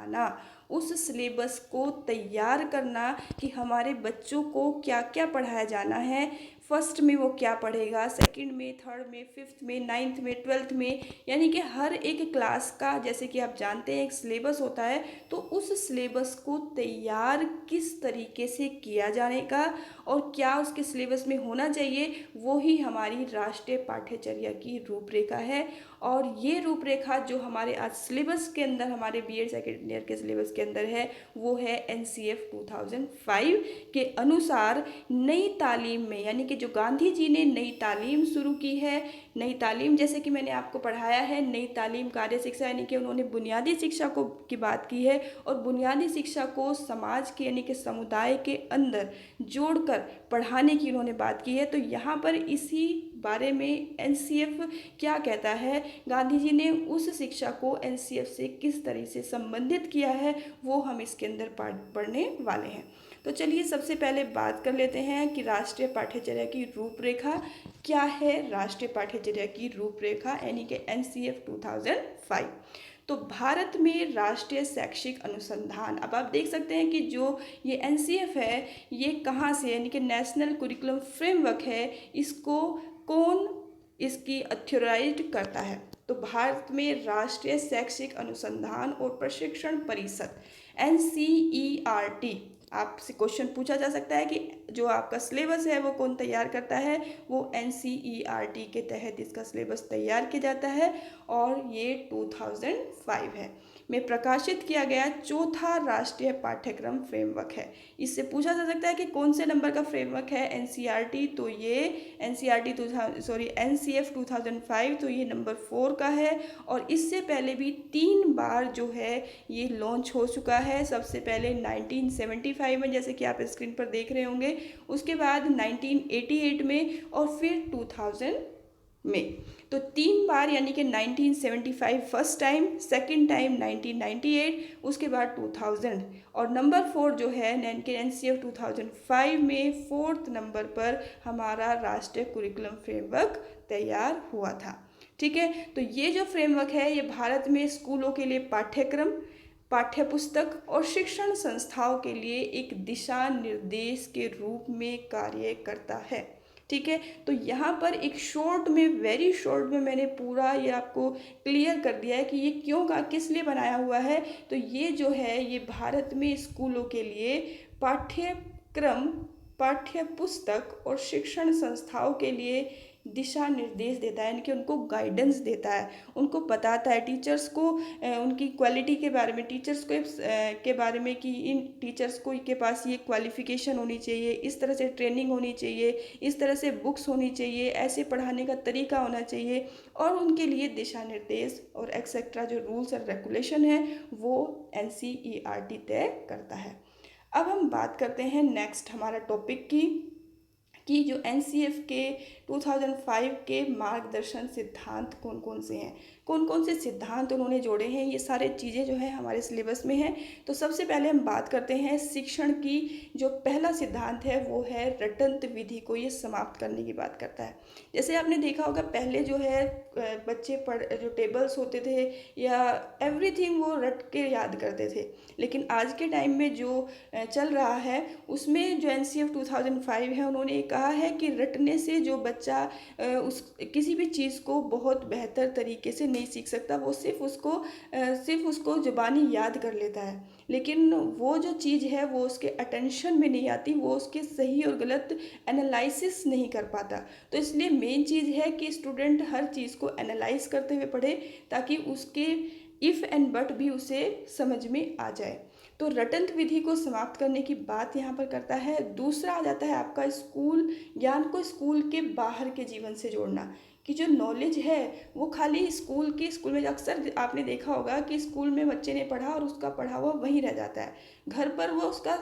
पढ़ाना, उस सिलेबस को तैयार करना कि हमारे बच्चों को क्या क्या पढ़ाया जाना है। फर्स्ट में वो क्या पढ़ेगा, सेकंड में, थर्ड में, फिफ्थ में, नाइन्थ में, ट्वेल्थ में, यानी कि हर एक क्लास का, जैसे कि आप जानते हैं, एक सिलेबस होता है। तो उस सिलेबस को तैयार किस तरीके से किया जाने का और क्या उसके सिलेबस में होना चाहिए, वो ही हमारी राष्ट्रीय पाठ्यचर्या की रूपरेखा है। और ये रूपरेखा जो हमारे आज सिलेबस के अंदर, हमारे बीएड सेकेंड ईयर के सिलेबस के अंदर है, वो है एनसीएफ 2005 के अनुसार नई तालीम में, यानी कि जो गांधी जी ने नई तालीम शुरू की है, नई तालीम जैसे कि मैंने आपको पढ़ाया है, नई तालीम कार्य शिक्षा, यानी कि उन्होंने बुनियादी शिक्षा को की बात की है और बुनियादी शिक्षा को समाज के, यानी कि समुदाय के अंदर जोड़कर पढ़ाने की उन्होंने बात की है। तो यहाँ पर इसी बारे में एनसीएफ क्या कहता है, गांधी जी ने उस शिक्षा को एनसीएफ से किस तरह से संबंधित किया है, वो हम इसके अंदर पढ़ने वाले हैं। तो चलिए सबसे पहले बात कर लेते हैं कि राष्ट्रीय पाठ्यचर्या की रूपरेखा क्या है। राष्ट्रीय पाठ्यचर्या की रूपरेखा यानी कि एनसीएफ 2005। तो भारत में राष्ट्रीय शैक्षिक अनुसंधान, अब आप देख सकते हैं कि जो ये एनसीएफ है, ये कहाँ से, यानी कि नेशनल कुरिकुलम फ्रेमवर्क है, इसको कौन इसकी अथॉराइज करता है। तो भारत में राष्ट्रीय शैक्षिक अनुसंधान और प्रशिक्षण परिषद एनसीईआरटी, आपसे क्वेश्चन पूछा जा सकता है कि जो आपका सिलेबस है वो कौन तैयार करता है, वो एनसीईआरटी के तहत इसका सिलेबस तैयार किया जाता है और ये 2005 है में प्रकाशित किया गया चौथा राष्ट्रीय पाठ्यक्रम फ्रेमवर्क है। इससे पूछा जा सकता है कि कौन से नंबर का फ्रेमवर्क है एनसीईआरटी, तो ये एनसीएफ 2005, तो ये नंबर 4 का है। और इससे पहले भी 3 बार जो है ये लॉन्च हो चुका है। सबसे पहले 1975 में, जैसे कि आप स्क्रीन पर देख रहे होंगे, उसके बाद 1988 में और फिर 2000 में। तो 3 बार, यानी कि 1975 फर्स्ट टाइम, सेकंड टाइम 1998, उसके बाद 2000, और नंबर 4 जो है एनसीएफ 2005 में 4th नंबर पर हमारा राष्ट्रीय कुरिकुलम फ्रेमवर्क तैयार हुआ था। ठीक है, तो ये जो फ्रेमवर्क है ये भारत में स्कूलों के लिए पाठ्यक्रम, पाठ्यपुस्तक और शिक्षण संस्थाओं के लिए एक दिशा निर्देश के रूप में कार्य करता है। ठीक है, तो यहाँ पर एक शॉर्ट में, वेरी शॉर्ट में मैंने पूरा ये आपको क्लियर कर दिया है कि ये क्यों का किस लिए बनाया हुआ है। तो ये जो है ये भारत में स्कूलों के लिए पाठ्यक्रम, पाठ्यपुस्तक और शिक्षण संस्थाओं के लिए दिशा निर्देश देता है, यानी कि उनको गाइडेंस देता है, उनको बताता है टीचर्स को, उनकी क्वालिटी के बारे में, टीचर्स को के बारे में कि इन टीचर्स को के पास ये क्वालिफिकेशन होनी चाहिए, इस तरह से ट्रेनिंग होनी चाहिए, इस तरह से बुक्स होनी चाहिए, ऐसे पढ़ाने का तरीका होना चाहिए, और उनके लिए दिशा निर्देश और एक्सेट्रा जो रूल्स और रेगुलेशन है वो एनसीईआरटी तय करता है। अब हम बात करते हैं नेक्स्ट हमारा टॉपिक की, कि जो एनसीएफ के 2005 के मार्गदर्शन सिद्धांत कौन कौन से हैं, कौन कौन से सिद्धांत उन्होंने जोड़े हैं, ये सारे चीज़ें जो है हमारे सिलेबस में हैं। तो सबसे पहले हम बात करते हैं शिक्षण की। जो पहला सिद्धांत है वो है रटंत विधि को ये समाप्त करने की बात करता है। जैसे आपने देखा होगा पहले जो है बच्चे जो टेबल्स होते थे या एवरीथिंग वो रट के याद करते थे, लेकिन आज के टाइम में जो चल रहा है उसमें जो एनसीएफ 2005 है उन्होंने ये कहा है कि रटने से जो बच्चा उस किसी भी चीज़ को बहुत बेहतर तरीके से नहीं सीख सकता, वो सिर्फ उसको ज़ुबानी याद कर लेता है, लेकिन वो जो चीज़ है वो उसके अटेंशन में नहीं आती, वो उसके सही और गलत एनालिसिस नहीं कर पाता। तो इसलिए मेन चीज़ है कि स्टूडेंट हर चीज़ को एनालाइज करते हुए पढ़े ताकि उसके इफ़ एंड बट भी उसे समझ में आ जाए। तो रटंत विधि को समाप्त करने की बात यहाँ पर करता है। दूसरा आ जाता है आपका स्कूल ज्ञान को स्कूल के बाहर के जीवन से जोड़ना, कि जो नॉलेज है वो खाली स्कूल में अक्सर आपने देखा होगा कि स्कूल में बच्चे ने पढ़ा और उसका पढ़ा हुआ वहीं रह जाता है, घर पर वो उसका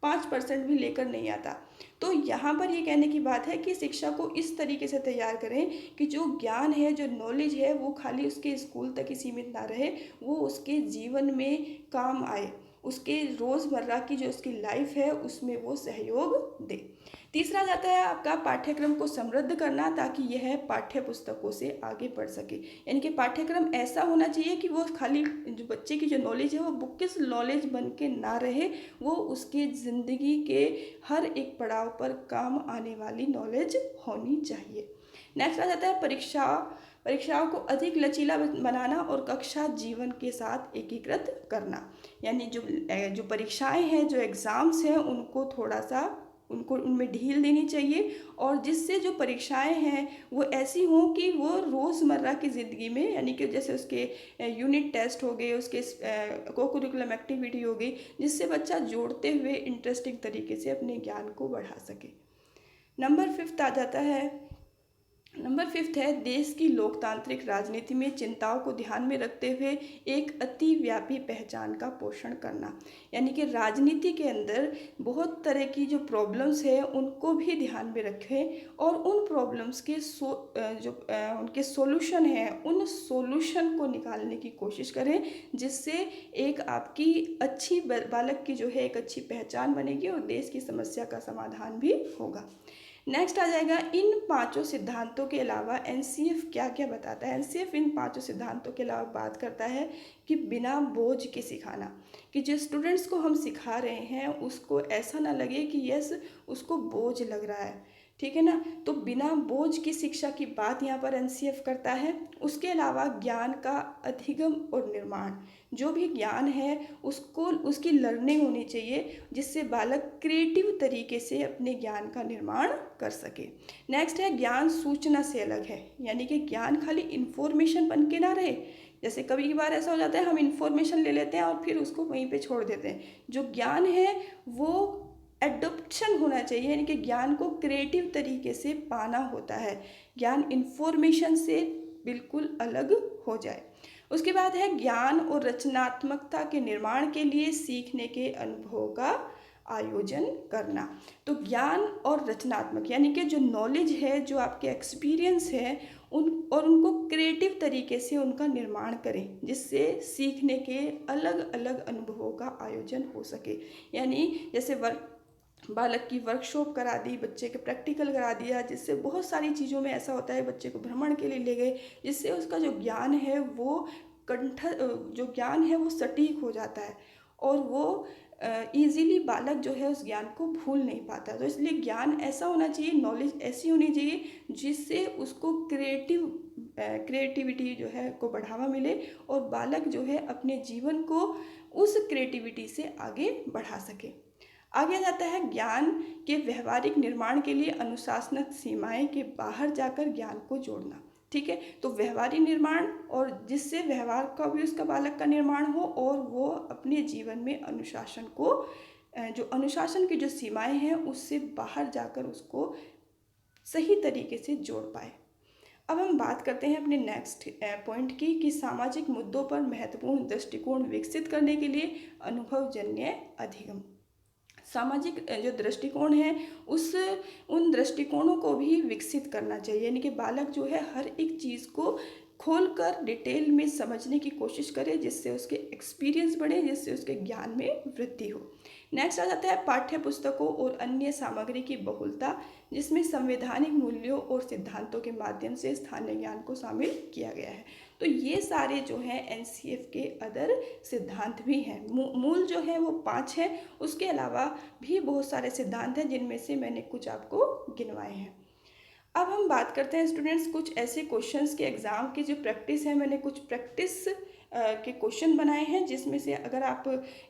5% भी लेकर नहीं आता। तो यहाँ पर ये कहने की बात है कि शिक्षा को इस तरीके से तैयार करें कि जो ज्ञान है, जो नॉलेज है, वो खाली उसके स्कूल तक ही सीमित ना रहे, वो उसके जीवन में काम आए, उसके रोज़मर्रा की जो उसकी लाइफ है उसमें वो सहयोग दे। तीसरा जाता है आपका पाठ्यक्रम को समृद्ध करना, ताकि यह पाठ्य पुस्तकों से आगे बढ़ सके। यानी कि पाठ्यक्रम ऐसा होना चाहिए कि वो खाली जो बच्चे की जो नॉलेज है वो बुकिश नॉलेज बन के ना रहे, वो उसकी ज़िंदगी के हर एक पड़ाव पर काम आने वाली नॉलेज होनी चाहिए। नेक्स्ट आ जाता है परीक्षाओं को अधिक लचीला बनाना और कक्षा जीवन के साथ एकीकृत करना। यानी जो परीक्षाएं हैं, जो एग्ज़ाम्स हैं, उनको थोड़ा सा उनमें ढील देनी चाहिए, और जिससे जो परीक्षाएं हैं वो ऐसी हों कि वो रोज़मर्रा की ज़िंदगी में, यानी कि जैसे उसके यूनिट टेस्ट हो गए, उसके को करिकुलम एक्टिविटी हो गई, जिससे बच्चा जोड़ते हुए इंटरेस्टिंग तरीके से अपने ज्ञान को बढ़ा सके। नंबर फिफ्थ है देश की लोकतांत्रिक राजनीति में चिंताओं को ध्यान में रखते हुए एक अतिव्यापी पहचान का पोषण करना। यानी कि राजनीति के अंदर बहुत तरह की जो प्रॉब्लम्स है उनको भी ध्यान में रखें, और उन प्रॉब्लम्स के उनके सॉल्यूशन हैं, उन सॉल्यूशन को निकालने की कोशिश करें, जिससे एक आपकी अच्छी बालक की जो है एक अच्छी पहचान बनेगी और देश की समस्या का समाधान भी होगा। नेक्स्ट आ जाएगा, इन पांचों सिद्धांतों के अलावा एनसीएफ क्या क्या बताता है। एनसीएफ इन पांचों सिद्धांतों के अलावा बात करता है कि बिना बोझ के सिखाना, कि जो स्टूडेंट्स को हम सिखा रहे हैं उसको ऐसा ना लगे कि यस उसको बोझ लग रहा है, ठीक है ना। तो बिना बोझ की शिक्षा की बात यहाँ पर एनसीएफ करता है। उसके अलावा ज्ञान का अधिगम और निर्माण, जो भी ज्ञान है उसको उसकी लर्निंग होनी चाहिए, जिससे बालक क्रिएटिव तरीके से अपने ज्ञान का निर्माण कर सके। नेक्स्ट है ज्ञान सूचना से अलग है, यानी कि ज्ञान खाली इन्फॉर्मेशन बन के ना रहे। जैसे कभी बार ऐसा हो जाता है हम इन्फॉर्मेशन ले लेते हैं और फिर उसको वहीं पे छोड़ देते हैं। जो ज्ञान है वो एडॉप्शन होना चाहिए, यानी कि ज्ञान को क्रिएटिव तरीके से पाना होता है, ज्ञान इन्फॉर्मेशन से बिल्कुल अलग हो जाए। उसके बाद है ज्ञान और रचनात्मकता के निर्माण के लिए सीखने के अनुभवों का आयोजन करना। तो ज्ञान और रचनात्मक यानी कि जो नॉलेज है, जो आपके एक्सपीरियंस है, उनको क्रिएटिव तरीके से उनका निर्माण करें, जिससे सीखने के अलग अलग अनुभवों का आयोजन हो सके। यानी जैसे बालक की वर्कशॉप करा दी, बच्चे के प्रैक्टिकल करा दिया, जिससे बहुत सारी चीज़ों में ऐसा होता है बच्चे को भ्रमण के लिए ले गए, जिससे उसका जो ज्ञान है वो जो ज्ञान है वो सटीक हो जाता है, और वो इजीली बालक जो है उस ज्ञान को भूल नहीं पाता। तो इसलिए ज्ञान ऐसा होना चाहिए, नॉलेज ऐसी होनी चाहिए जिससे उसको क्रिएटिविटी जो है को बढ़ावा मिले, और बालक जो है अपने जीवन को उस क्रिएटिविटी से आगे बढ़ा सके। आगे जाता है ज्ञान के व्यवहारिक निर्माण के लिए अनुशासनिक सीमाएं के बाहर जाकर ज्ञान को जोड़ना। ठीक है, तो व्यवहारिक निर्माण, और जिससे व्यवहार का भी उसका बालक का निर्माण हो, और वो अपने जीवन में अनुशासन को जो अनुशासन की जो सीमाएं हैं उससे बाहर जाकर उसको सही तरीके से जोड़ पाए। अब हम बात करते हैं अपने नेक्स्ट पॉइंट की, कि सामाजिक मुद्दों पर महत्वपूर्ण दृष्टिकोण विकसित करने के लिए अनुभवजन्य अधिगम। सामाजिक जो दृष्टिकोण है उन दृष्टिकोणों को भी विकसित करना चाहिए, यानी कि बालक जो है हर एक चीज़ को खोलकर डिटेल में समझने की कोशिश करे, जिससे उसके एक्सपीरियंस बढ़े, जिससे उसके ज्ञान में वृद्धि हो। नेक्स्ट आ जाता है पाठ्य पुस्तकों और अन्य सामग्री की बहुलता, जिसमें संवैधानिक मूल्यों और सिद्धांतों के माध्यम से स्थानीय ज्ञान को शामिल किया गया है। तो ये सारे जो हैं एनसीएफ के अदर सिद्धांत भी हैं। मूल जो है वो 5 हैं, उसके अलावा भी बहुत सारे सिद्धांत हैं, जिनमें से मैंने कुछ आपको गिनवाए हैं। अब हम बात करते हैं स्टूडेंट्स कुछ ऐसे क्वेश्चंस के एग्ज़ाम की जो प्रैक्टिस है। मैंने कुछ प्रैक्टिस के क्वेश्चन बनाए हैं, जिसमें से अगर आप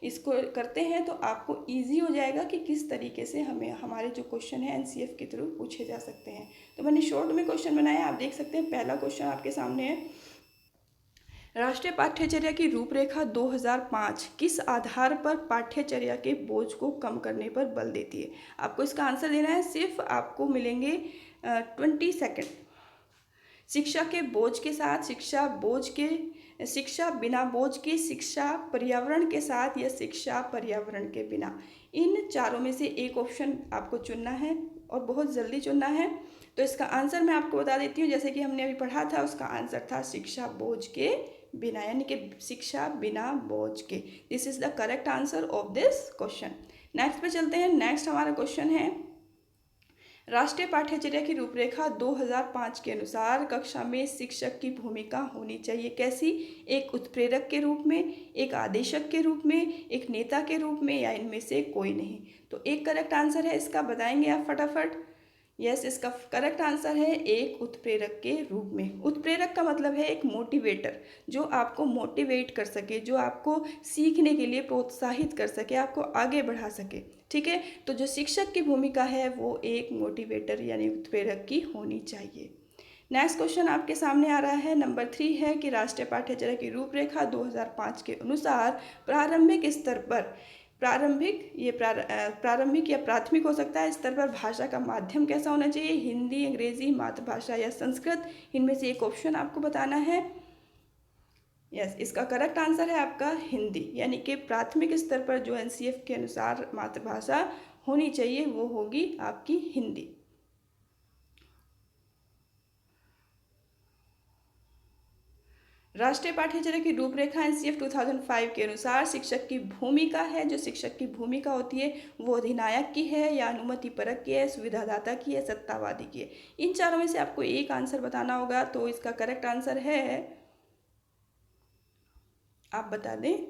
इसको करते हैं तो आपको इजी हो जाएगा कि किस तरीके से हमारे जो क्वेश्चन हैं एनसीएफ के थ्रू पूछे जा सकते हैं। तो मैंने शॉर्ट में क्वेश्चन बनाए, आप देख सकते हैं। पहला क्वेश्चन आपके सामने है, राष्ट्रीय पाठ्यचर्या की रूपरेखा 2005 किस आधार पर पाठ्यचर्या के बोझ को कम करने पर बल देती है। आपको इसका आंसर देना है, सिर्फ आपको मिलेंगे 20 सेकेंड। शिक्षा के बोझ के साथ, शिक्षा बिना बोझ की, शिक्षा पर्यावरण के साथ, या शिक्षा पर्यावरण के बिना। इन चारों में से एक ऑप्शन आपको चुनना है, और बहुत जल्दी चुनना है। तो इसका आंसर मैं आपको बता देती हूँ, जैसे कि हमने अभी पढ़ा था, उसका आंसर था शिक्षा बोझ के बिना, यानी कि शिक्षा बिना बोझ के। This is the correct answer of this question. Next पे चलते हैं। नेक्स्ट हमारा क्वेश्चन है, राष्ट्रीय पाठ्यचर्या की रूपरेखा 2005 के अनुसार कक्षा में शिक्षक की भूमिका होनी चाहिए कैसी? एक उत्प्रेरक के रूप में, एक आदेशक के रूप में, एक नेता के रूप में, या इनमें से कोई नहीं। तो एक करेक्ट आंसर है इसका, बताएंगे आप फटाफट। यस, इसका करेक्ट आंसर है एक उत्प्रेरक के रूप में। उत्प्रेरक का मतलब है एक मोटिवेटर, जो आपको मोटिवेट कर सके, जो आपको सीखने के लिए प्रोत्साहित कर सके, आपको आगे बढ़ा सके। ठीक है, तो जो शिक्षक की भूमिका है वो एक मोटिवेटर यानी उत्प्रेरक की होनी चाहिए। नेक्स्ट क्वेश्चन आपके सामने आ रहा है, नंबर 3 है कि राष्ट्रीय पाठ्यचर्या की रूपरेखा 2005 के अनुसार प्रारंभिक स्तर पर, प्रारंभिक या प्राथमिक हो सकता है, स्तर पर भाषा का माध्यम कैसा होना चाहिए? हिंदी, अंग्रेजी, मातृभाषा या संस्कृत, इनमें से एक ऑप्शन आपको बताना है। यस, इसका करेक्ट आंसर है आपका हिंदी, यानी कि प्राथमिक स्तर पर जो एनसीएफ के अनुसार मातृभाषा होनी चाहिए वो होगी आपकी हिंदी। राष्ट्रीय पाठ्यचर्या की रूपरेखा एनसीएफ 2005 के अनुसार शिक्षक की भूमिका है, जो शिक्षक की भूमिका होती है वो अधिनायक की है या अनुमति परक की है, सुविधादाता की है, सत्तावादी की है। इन चारों में से आपको एक आंसर बताना होगा, तो इसका करेक्ट आंसर है, आप बता दें।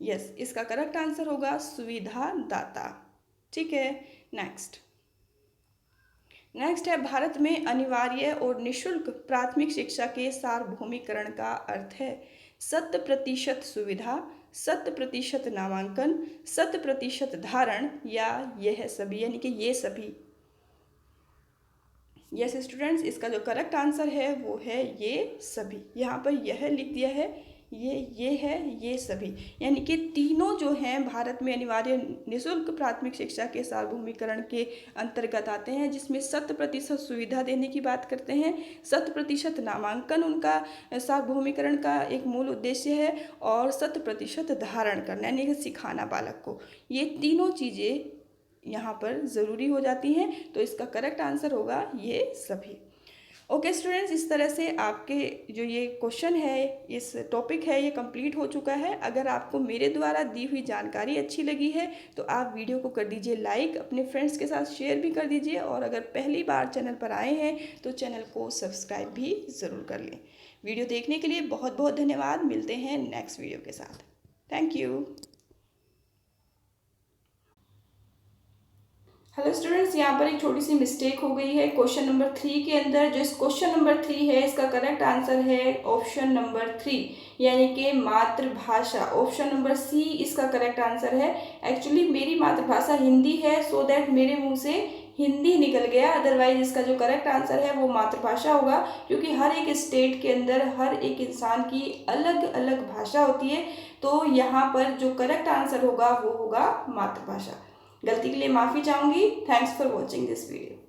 यस, इसका करेक्ट आंसर होगा सुविधादाता। ठीक है, नेक्स्ट है, भारत में अनिवार्य और निःशुल्क प्राथमिक शिक्षा के सार्वभौमिकरण का अर्थ है 100% सुविधा, 100% नामांकन, 100% धारण, या यह सभी, यानी कि ये सभी। यस स्टूडेंट्स, इसका जो करेक्ट आंसर है वो है ये सभी। यहाँ पर यह लिख दिया है, ये है ये सभी, यानी कि तीनों जो हैं भारत में अनिवार्य निःशुल्क प्राथमिक शिक्षा के सार्वभौमिकरण के अंतर्गत आते हैं, जिसमें 100% सुविधा देने की बात करते हैं, 100% नामांकन उनका सार्वभौमिकरण का एक मूल उद्देश्य है, और 100% धारण करना यानी कि सिखाना बालक को। ये तीनों चीज़ें यहाँ पर ज़रूरी हो जाती हैं, तो इसका करेक्ट आंसर होगा ये सभी। ओके स्टूडेंट्स, इस तरह से आपके जो ये क्वेश्चन है, इस टॉपिक है, ये कंप्लीट हो चुका है। अगर आपको मेरे द्वारा दी हुई जानकारी अच्छी लगी है तो आप वीडियो को कर दीजिए लाइक, अपने फ्रेंड्स के साथ शेयर भी कर दीजिए, और अगर पहली बार चैनल पर आए हैं तो चैनल को सब्सक्राइब भी ज़रूर कर लें। वीडियो देखने के लिए बहुत बहुत धन्यवाद। मिलते हैं नेक्स्ट वीडियो के साथ। Thank you. हेलो स्टूडेंट्स, यहाँ पर एक छोटी सी मिस्टेक हो गई है क्वेश्चन नंबर 3 के अंदर। जो इस क्वेश्चन नंबर 3 है इसका करेक्ट आंसर है ऑप्शन नंबर 3, यानी कि मातृभाषा। ऑप्शन नंबर सी इसका करेक्ट आंसर है। एक्चुअली मेरी मातृभाषा हिंदी है, सो दैट मेरे मुंह से हिंदी निकल गया, अदरवाइज इसका जो करेक्ट आंसर है वो मातृभाषा होगा, क्योंकि हर एक स्टेट के अंदर हर एक इंसान की अलग अलग भाषा होती है। तो यहाँ पर जो करेक्ट आंसर होगा वो होगा मातृभाषा। गलती के लिए माफ़ी चाहूँगी। Thanks for watching this video.